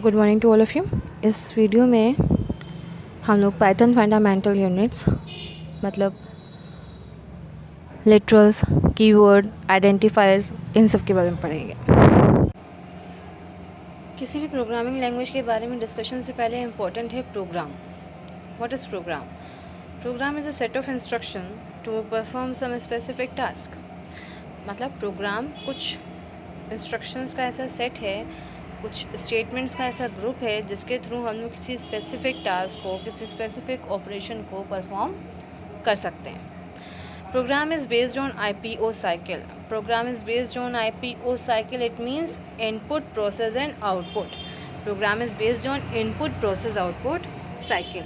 Good morning to all of you. इस video में हम लोग पाइथन फंडामेंटल यूनिट्स मतलब लिटरल्स, कीवर्ड, आइडेंटिफायर्स, इन सब के बारे में पढ़ेंगे। किसी भी प्रोग्रामिंग लैंग्वेज के बारे में डिस्कशन से पहले इम्पोर्टेंट है program. What is program? Program is a set of instruction to perform some specific task. मतलब प्रोग्राम कुछ इंस्ट्रक्शंस का ऐसा सेट है, कुछ स्टेटमेंट्स का ऐसा ग्रुप है जिसके थ्रू हम लोग किसी स्पेसिफिक टास्क को, किसी स्पेसिफिक ऑपरेशन को परफॉर्म कर सकते हैं। Program is based on IPO cycle. Program is based on IPO cycle, it means input process and output. Program is based on input process output cycle.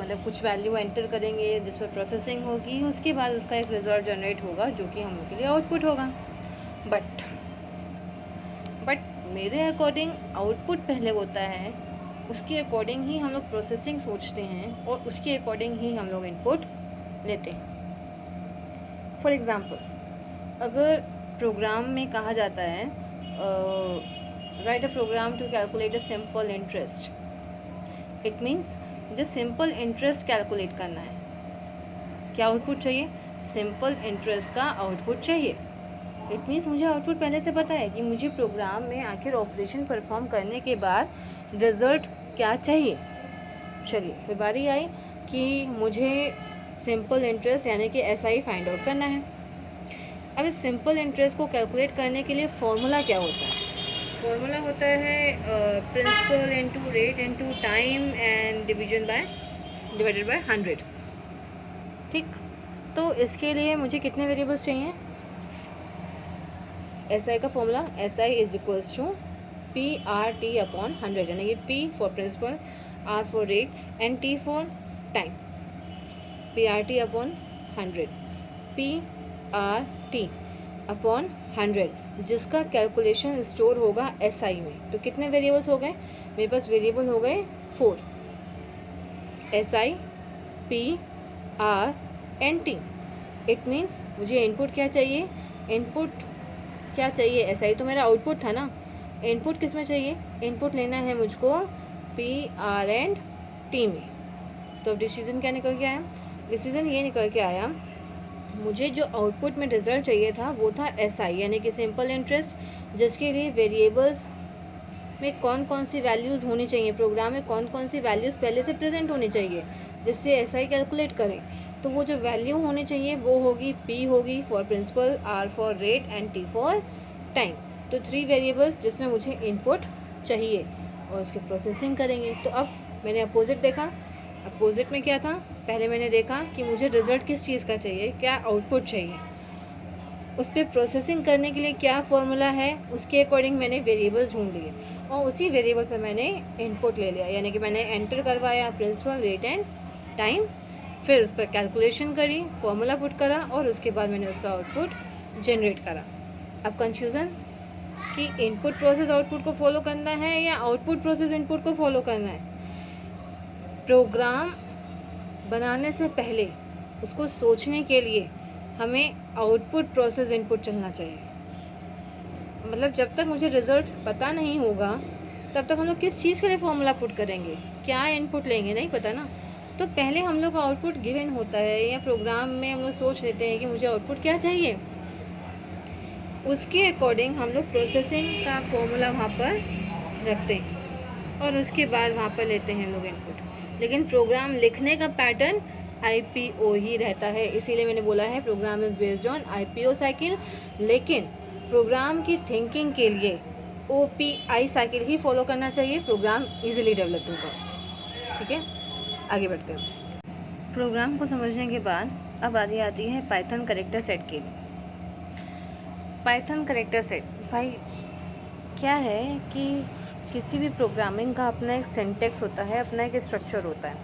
मतलब कुछ value enter करेंगे जिस पर processing होगी, उसके बाद उसका एक रिजल्ट जनरेट होगा जो कि हम लोग के लिए आउटपुट होगा। बट मेरे अकॉर्डिंग आउटपुट पहले होता है, उसके अकॉर्डिंग ही हम लोग प्रोसेसिंग सोचते हैं और उसके अकॉर्डिंग ही हम लोग इनपुट लेते हैं। फॉर एग्ज़ाम्पल, अगर प्रोग्राम में कहा जाता है write a program to calculate a simple interest, it means मुझे सिंपल इंटरेस्ट कैलकुलेट करना है। क्या आउटपुट चाहिए? सिंपल इंटरेस्ट का आउटपुट चाहिए। इट मीन्स मुझे आउटपुट पहले से पता है कि मुझे प्रोग्राम में आखिर ऑपरेशन परफॉर्म करने के बाद रिज़ल्ट क्या चाहिए। चलिए, फिर बारी आई कि मुझे सिंपल इंटरेस्ट यानी कि SI फाइंड आउट करना है। अब इस सिंपल इंटरेस्ट को कैलकुलेट करने के लिए फॉर्मूला क्या होता है? फॉर्मूला होता है principal into rate into time and divided by 100। ठीक, तो इसके लिए मुझे कितने वेरिएबल्स चाहिए? SI का formula SI is equals to PRT upon 100, यानी कि P for principal, R for rate and T for time. PRT upon 100, PRT upon 100, जिसका कैलकुलेशन स्टोर होगा SI में। तो कितने वेरिएबल्स हो गए मेरे पास? वेरिएबल हो गए 4, SI, P, R and T। It means मुझे इनपुट क्या चाहिए? इनपुट क्या चाहिए? SI तो मेरा आउटपुट था ना। इनपुट किस में चाहिए? इनपुट लेना है मुझको P, R एंड T में। तो डिसीजन क्या निकल के आया? डिसीजन ये निकल के आया, मुझे जो आउटपुट में रिजल्ट चाहिए था वो था SI यानी कि सिंपल इंटरेस्ट, जिसके लिए वेरिएबल्स में कौन कौन सी वैल्यूज़ होनी चाहिए, प्रोग्राम में कौन कौन सी वैल्यूज़ पहले से प्रेजेंट होनी चाहिए जिससे SI कैलकुलेट करें। तो वो जो वैल्यू होनी चाहिए वो होगी P होगी for principal, R for rate and T for time. तो 3 वेरिएबल्स जिसमें मुझे इनपुट चाहिए और उसकी प्रोसेसिंग करेंगे। तो अब मैंने अपोजिट देखा। अपोजिट में क्या था? पहले मैंने देखा कि मुझे रिज़ल्ट किस चीज़ का चाहिए, क्या आउटपुट चाहिए, उस पर प्रोसेसिंग करने के लिए क्या फॉर्मूला है, उसके अकॉर्डिंग मैंने वेरिएबल्स ढूंढ लिए और उसी वेरिएबल पर मैंने इनपुट ले लिया, यानी कि मैंने एंटर करवाया प्रिंसिपल, रेट एंड टाइम, फिर उस पर कैलकुलेशन करी, फॉर्मूला पुट करा और उसके बाद मैंने उसका आउटपुट जनरेट करा। अब कंफ्यूज़न कि इनपुट प्रोसेस आउटपुट को फॉलो करना है या आउटपुट प्रोसेस इनपुट को फॉलो करना है। प्रोग्राम बनाने से पहले उसको सोचने के लिए हमें आउटपुट प्रोसेस इनपुट चलना चाहिए। मतलब जब तक मुझे रिज़ल्ट पता नहीं होगा तब तक हम लोग किस चीज़ के लिए फॉर्मूला पुट करेंगे, क्या इनपुट लेंगे, नहीं पता ना। तो पहले हम लोग का आउटपुट गिवन होता है या प्रोग्राम में हम लोग सोच लेते हैं कि मुझे आउटपुट क्या चाहिए, उसके अकॉर्डिंग हम लोग प्रोसेसिंग का फॉर्मूला वहाँ पर रखते हैं और उसके बाद वहाँ पर लेते हैं हम लोग इनपुट। लेकिन प्रोग्राम लिखने का पैटर्न IPO ही रहता है, इसीलिए मैंने बोला है program is based on IPO cycle. लेकिन प्रोग्राम की थिंकिंग के लिए OPI साइकिल ही फॉलो करना चाहिए, प्रोग्राम इजीली डेवलप होगा। ठीक है, आगे बढ़ते हैं। प्रोग्राम को समझने के बाद अब बारी आती है पाइथन कैरेक्टर सेट के लिए। पाइथन कैरेक्टर सेट भाई क्या है कि किसी भी प्रोग्रामिंग का अपना एक सिंटेक्स होता है, अपना एक स्ट्रक्चर होता है।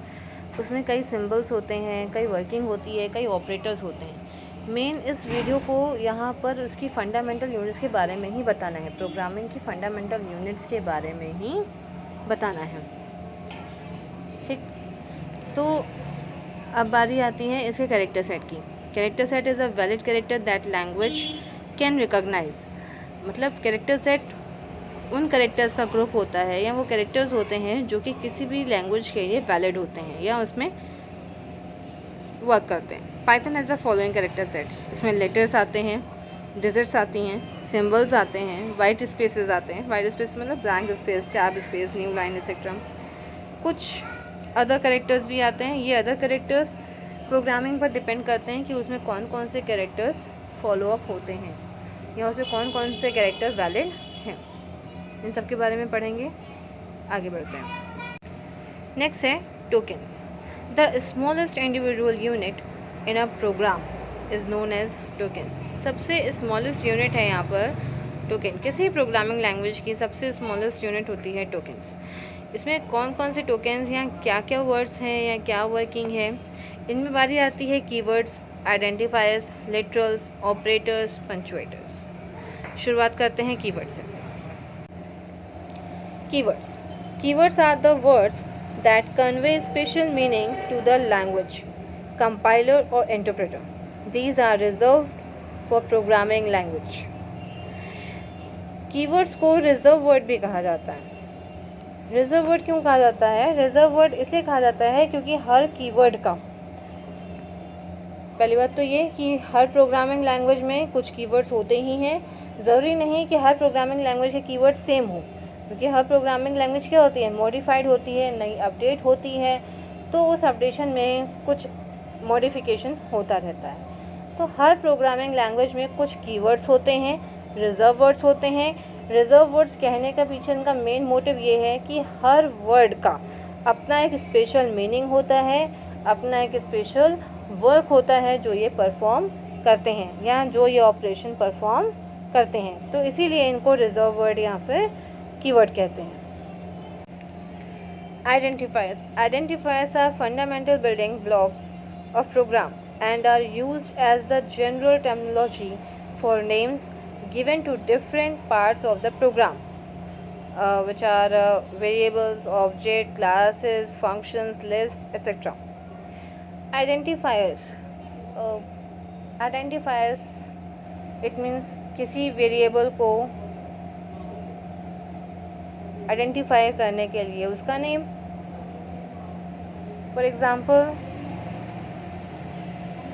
उसमें कई सिंबल्स होते हैं, कई वर्किंग होती है, कई ऑपरेटर्स होते हैं। मेन इस वीडियो को यहाँ पर उसकी फंडामेंटल यूनिट्स के बारे में ही बताना है, प्रोग्रामिंग की फंडामेंटल यूनिट्स के बारे में ही बताना है। ठीक, तो अब बारी आती है इसके कैरेक्टर सेट की। Character set is a valid character that language can recognise. मतलब कैरेक्टर सेट उन कैरेक्टर्स का ग्रुप होता है या वो कैरेक्टर्स होते हैं जो कि किसी भी लैंग्वेज के लिए वैलिड होते हैं या उसमें वर्क करते हैं। Python has the following character set. इसमें लेटर्स आते हैं, डिजिट्स आती हैं, सिंबल्स आते हैं, वाइट स्पेसेस आते हैं। वाइट स्पेस मतलब blank space, tab space, new line etcetera. कुछ अदर कैरेक्टर्स भी आते हैं। ये अदर कैरेक्टर्स प्रोग्रामिंग पर डिपेंड करते हैं कि उसमें कौन कौन से कैरेक्टर्स फॉलो अप होते हैं या उसमें कौन कौन से कैरेक्टर वैलिड हैं। इन सब के बारे में पढ़ेंगे। आगे बढ़ते हैं। नेक्स्ट है tokens. The smallest individual unit in a program is known as tokens. सबसे स्मॉलेस्ट यूनिट है यहाँ पर टोकन। किसी प्रोग्रामिंग लैंग्वेज की सबसे स्मॉलेस्ट यूनिट होती है टोकन्स। इसमें कौन कौन से टोकन्स या क्या क्या वर्ड्स हैं या क्या वर्किंग है, इनमें बारी आती है keywords, identifiers, literals, operators, punctuators. शुरुआत करते हैं कीवर्ड से। Keywords. Keywords are the words that convey special meaning to the language, compiler और interpreter. These are reserved for programming language. Keywords को रिजर्व वर्ड भी कहा जाता है। रिजर्व वर्ड क्यों कहा जाता है? रिजर्व वर्ड इसलिए कहा जाता है क्योंकि हर कीवर्ड का, पहली बात तो ये कि हर प्रोग्रामिंग लैंग्वेज में कुछ कीवर्ड्स होते ही हैं। ज़रूरी नहीं कि हर प्रोग्रामिंग लैंग्वेज के कीवर्ड सेम हो, क्योंकि हर प्रोग्रामिंग लैंग्वेज क्या होती है, मॉडिफाइड होती है, नई अपडेट होती है, तो उस अपडेशन में कुछ मॉडिफिकेशन होता रहता है। तो हर प्रोग्रामिंग लैंग्वेज में कुछ कीवर्ड्स होते हैं, रिजर्व वर्ड्स होते हैं। रिजर्व वर्ड्स कहने का पीछे इनका मेन मोटिव ये है कि हर वर्ड का अपना एक स्पेशल मीनिंग होता है, अपना एक स्पेशल वर्क होता है जो ये परफॉर्म करते हैं या जो ये ऑपरेशन परफॉर्म करते हैं। तो इसीलिए इनको रिजर्व वर्ड या फिर कीवर्ड कहते हैं। Identifiers. Identifiers are fundamental building blocks of program and are used as the general terminology for names given to different parts of the program, which are variables, objects, classes, functions, lists, etc. Identifiers. Identifiers it means किसी variable को identify करने के लिए उसका name. For example,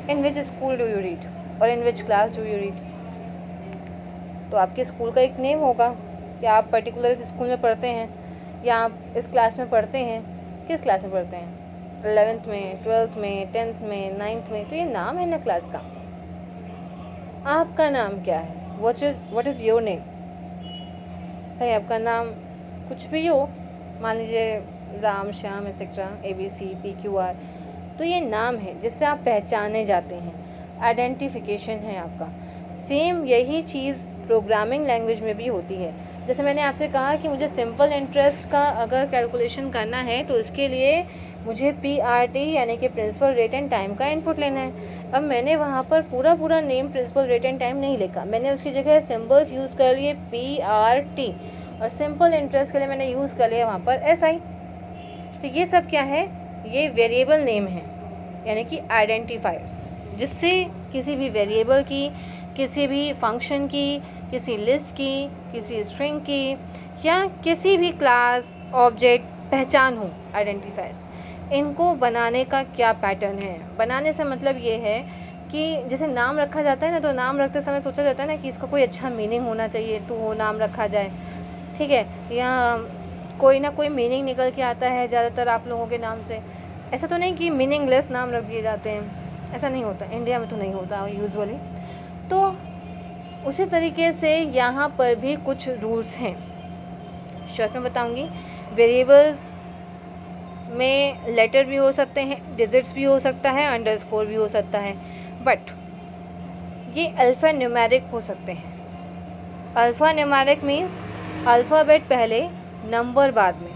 in which school do you read और in which class do you read. तो आपके school का एक नेम होगा कि आप पर्टिकुलर इस स्कूल में पढ़ते हैं या आप इस क्लास में पढ़ते हैं। किस क्लास में पढ़ते हैं? 11th में, 12th में, 10th में, 9th में। तो ये नाम है ना क्लास का। आपका नाम क्या है? What is your name? भाई आपका नाम कुछ भी हो, मान लीजिए Ram, Shyam, etcetera, ABC, PQR। तो ये नाम है जिससे आप पहचाने जाते हैं, आइडेंटिफिकेशन है आपका। सेम यही चीज़ प्रोग्रामिंग लैंग्वेज में भी होती है। जैसे मैंने आपसे कहा कि मुझे सिंपल इंटरेस्ट का अगर कैलकुलेशन करना है तो इसके लिए मुझे PRT यानी कि प्रिंसिपल रेट एंड टाइम का इनपुट लेना है। अब मैंने वहाँ पर पूरा name principal rate and time नहीं लिखा, मैंने उसकी जगह सिंबल्स यूज़ कर लिए PRT, और सिंपल इंटरेस्ट के लिए मैंने यूज़ कर लिया वहाँ पर SI। तो ये सब क्या है? ये वेरिएबल नेम है, यानी कि आइडेंटिफायर्स, जिससे किसी भी वेरिएबल की, किसी भी फंक्शन की, किसी लिस्ट की, किसी स्ट्रिंग की या किसी भी क्लास ऑब्जेक्ट पहचान हो। आइडेंटिफायर्स इनको बनाने का क्या पैटर्न है? बनाने से मतलब ये है कि जैसे नाम रखा जाता है ना, तो नाम रखते समय सोचा जाता है ना कि इसका कोई अच्छा मीनिंग होना चाहिए तो वो नाम रखा जाए, ठीक है, या कोई ना कोई मीनिंग निकल के आता है ज़्यादातर आप लोगों के नाम से। ऐसा तो नहीं कि मीनिंगलेस नाम रख दिए जाते हैं, ऐसा नहीं होता, इंडिया में तो नहीं होता यूजुअली। तो उसी तरीके से यहाँ पर भी कुछ रूल्स हैं, शॉर्ट में बताऊँगी। वेरिएबल्स में लेटर भी हो सकते हैं, डिजिट्स भी हो सकता है, अंडरस्कोर भी हो सकता है, बट ये अल्फ़ा न्यूमेरिक हो सकते हैं। अल्फ़ा न्यूमेरिक मीन्स अल्फ़ाबेट पहले, नंबर बाद में।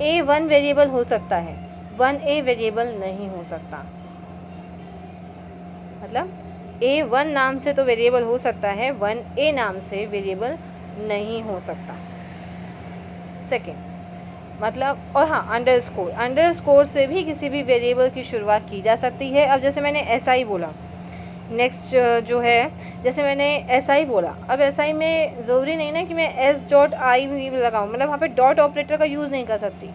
A1 वेरिएबल हो सकता है, 1A वेरिएबल नहीं हो सकता। मतलब A1 नाम से तो वेरिएबल हो सकता है, 1A नाम से वेरिएबल नहीं हो सकता। सेकेंड मतलब, और हाँ, अंडरस्कोर से भी किसी भी वेरिएबल की शुरुआत की जा सकती है। अब जैसे मैंने SI बोला, नेक्स्ट जो है, जैसे मैंने एस आई बोला, अब एस आई में ज़रूरी नहीं ना कि मैं एस डॉट आई भी लगाऊँ, मतलब वहाँ पे डॉट ऑपरेटर का यूज़ नहीं कर सकती,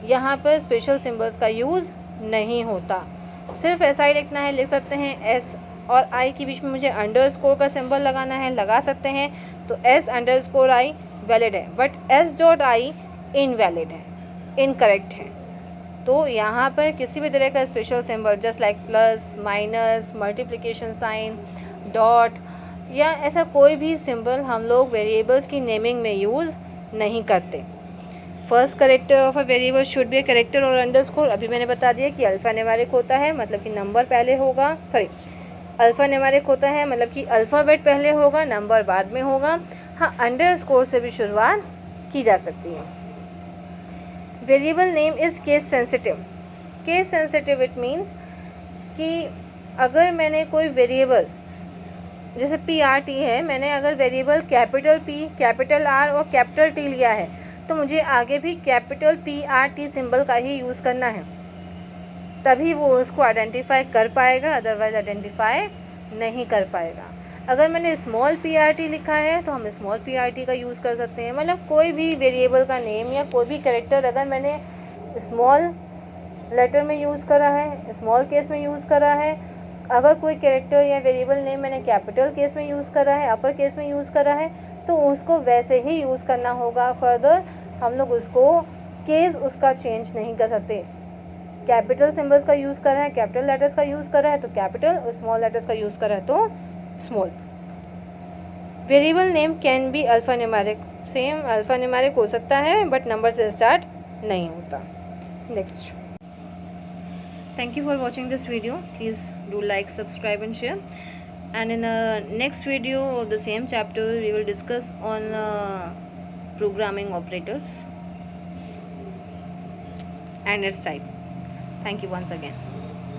यहाँ पर स्पेशल सिंबल्स का यूज़ नहीं होता। सिर्फ एस आई लिखना है, लिख सकते हैं। एस और आई के बीच में मुझे अंडरस्कोर का सिंबल लगाना है, लगा सकते हैं। तो एस अंडरस्कोर आई वैलिड है, but S dot I invalid है, इनकरेक्ट है। तो यहाँ पर किसी भी तरह का special symbol just like plus, minus, multiplication sign, dot या ऐसा कोई भी सिंबल हम लोग वेरिएबल्स की नेमिंग में यूज़ नहीं करते। First character of a variable should be character और अंडरस्कोर। अभी मैंने बता दिया कि अल्फ़ा न्यूमेरिक होता है, मतलब कि नंबर पहले होगा, सॉरी अल्फ़ा न्यूमेरिक होता है मतलब कि अल्फ़ाबेट पहले होगा, नंबर बाद में होगा। हाँ, अंडरस्कोर से भी शुरुआत की जा सकती है। Variable name is case sensitive. Case sensitive it means कि अगर मैंने कोई वेरिएबल जैसे PRT है, मैंने अगर variable capital P, capital R और कैपिटल T लिया है तो मुझे आगे भी कैपिटल PRT सिंबल का ही यूज़ करना है, तभी वो उसको आइडेंटिफाई कर पाएगा, अदरवाइज आइडेंटिफाई नहीं कर पाएगा। अगर मैंने स्मॉल PRT लिखा है तो हम स्मॉल PRT का यूज़ कर सकते हैं। मतलब कोई भी वेरिएबल का नेम या कोई भी कैरेक्टर अगर मैंने स्मॉल लेटर में यूज़ करा है, स्मॉल केस में यूज़ करा है, अगर कोई कैरेक्टर या वेरिएबल नेम मैंने कैपिटल केस में यूज़ करा है, अपर केस में यूज़ करा है, तो उसको वैसे ही यूज़ करना होगा। फर्दर हम लोग उसको केस उसका चेंज नहीं कर सकते। कैपिटल सिंबल्स का यूज़ करा है, कैपिटल लेटर्स का यूज़ करा है तो कैपिटल, स्मॉल लेटर्स का यूज़ करा है तो small. Variable name can be alpha numeric. Same alpha numeric हो सकता है बट नंबर से स्टार्ट नहीं होता। Next, thank you for watching this video. Please do like, subscribe and share, and in the next video of the same chapter we will discuss on programming operators and its type. Thank you once again.